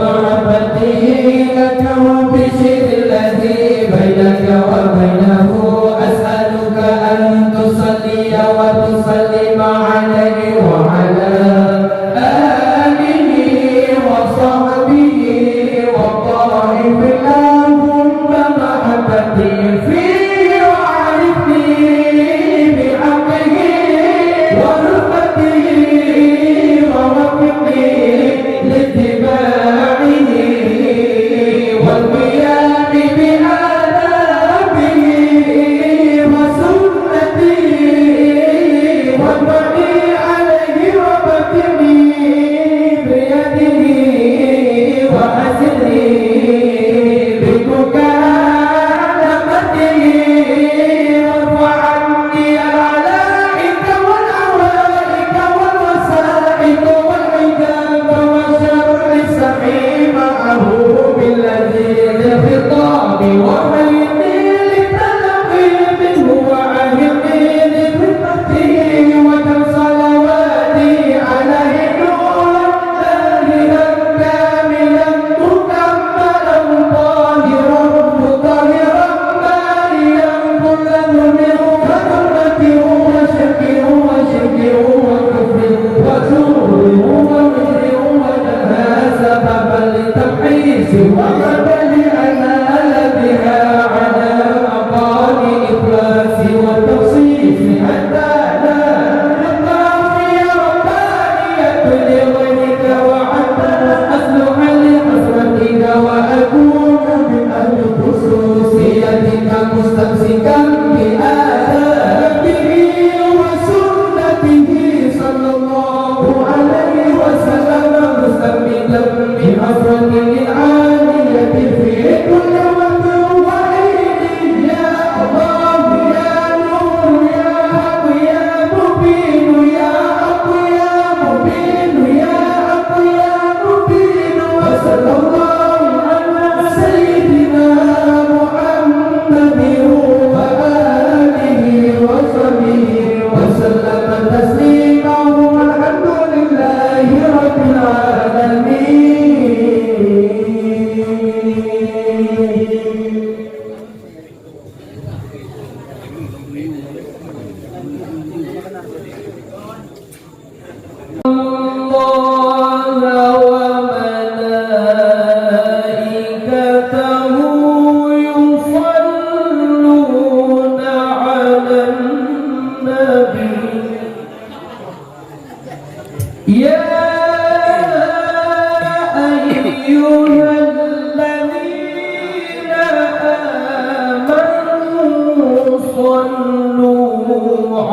ومحبته لك وبشر الذي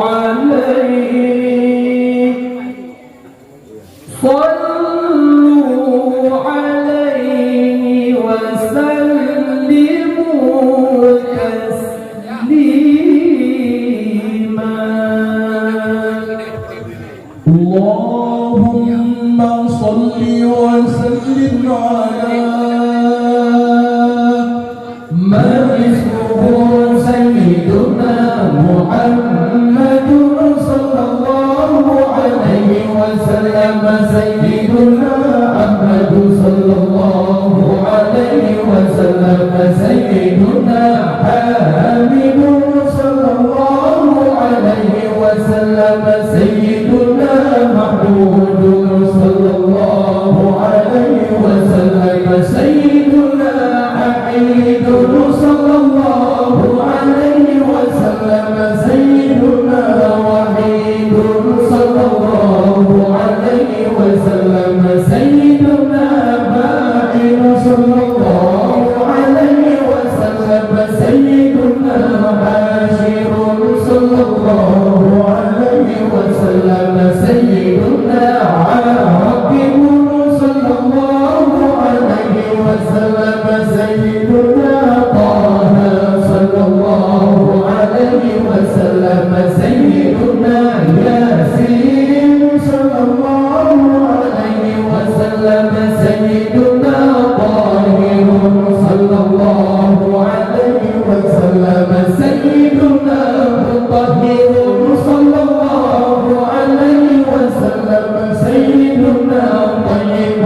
عليه صلوا عليه وسلموا تسليما اللهم صل وسلم على من اسمه سيدنا محمد صلى الله عليه وسلم سيدنا أحمد صلى الله عليه وسلم سيدنا حامد صلى الله عليه وسلم سيدنا محمود صلى الله عليه وسلم سيدنا حميد صلى الله عليه وسلم سيدنا وحيد صلى الله عليه وسلم سيدنا باعث صلى الله عليه وسلم سيدنا حاشر صلى الله عليه وسلم سيدنا عاقب صلى الله عليه وسلم سيدنا طه صلى الله عليه وسلم سيدنا ياسين صلى الله عليه وسلم سيدنا طاهر صلى الله عليه وسلم سيدنا مطهر صلى الله عليه وسلم سيدنا طيب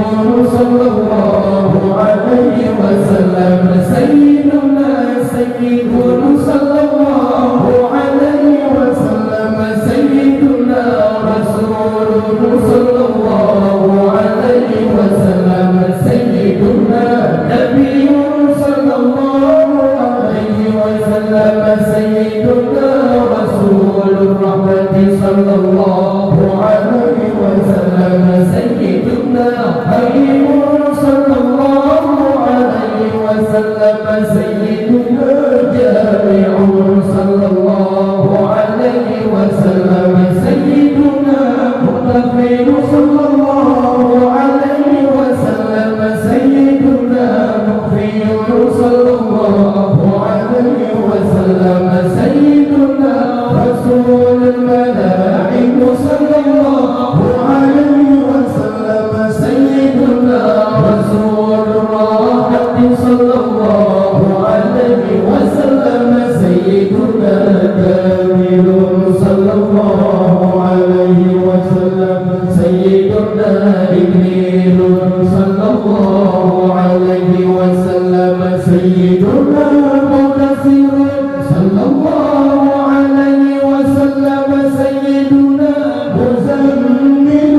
صلى الله عليه وسلم سيدنا سيد صلى الله عليه وسلم سيدنا رسول صلى الله عليه وسلم سيدنا نبي صلى الله عليه وسلم سيدنا رسول الرحمة صلى الله عليه وسلم سيدنا حبيب صلى الله عليه وسلم سيدنا جامع صلى الله عليه وسلم سيدنا مغفر صلى الله عليه وسلم سيدنا مغفر صلى الله عليه وسلم سيدنا رسول الملاعب صلى الله عليه وسلم سيدنا رسول الراحة صلى الله عليه وسلم سيدنا كامل صلى الله عليه وسلم سيدنا إبريل صلى الله عليه وسلم سيدنا مدثر صلى الله عليه وسلم سيدنا مزمل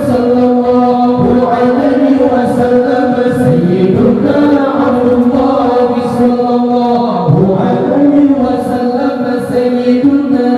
صلى الله عليه وسلم سيدنا عبد الله صلى الله عليه وسلم سيدنا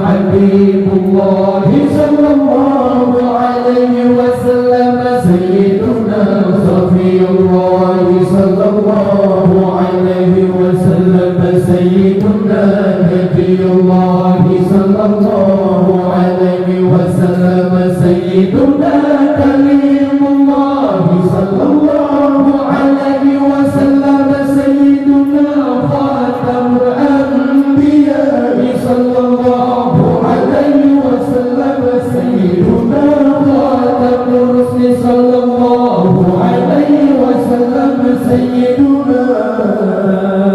حبيب الله صلى الله عليه وسلم سيدنا صفي الله صلى الله عليه وسلم سيدنا نبي الله صلى الله عليه وسلم سيدنا كليم الله صلى الله عليه وسلم سيدنا خاتم الأنبياء صلى الله عليه وسلم سيدنا خاتم الرسل صلى الله عليه وسلم سيدنا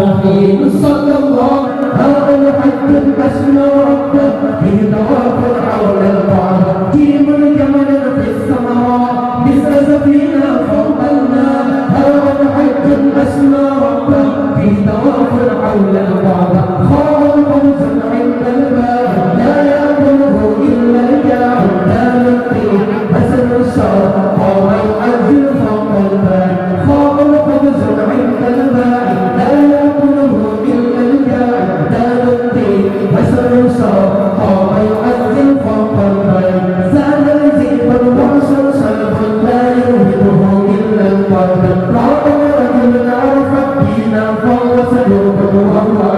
وحيد صلى الله عليه حج الحسن ربه في توافر حول الكعبة كيم الجمل في السماوات مثل سفينة فوق الماء هذا حج الحسن ربه في توافر حول الكعبة خاض فوزا عند الباب لا يأكله إلا الجاع لا يبقي حسن الشعر قام يعزل فوق الباب خاض فوزا عند الباب لا يأكله إلا الجاع لا يبقي حسن الشعر قام يعزل فوق الباب زاد الزيب الوحش سلف لا يوهده إلا القلب قال رجل عرف الدين فهو سيوفد وهو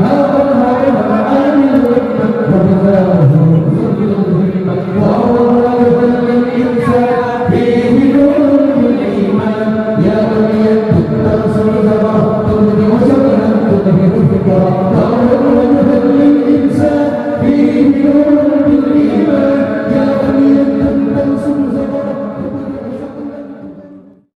How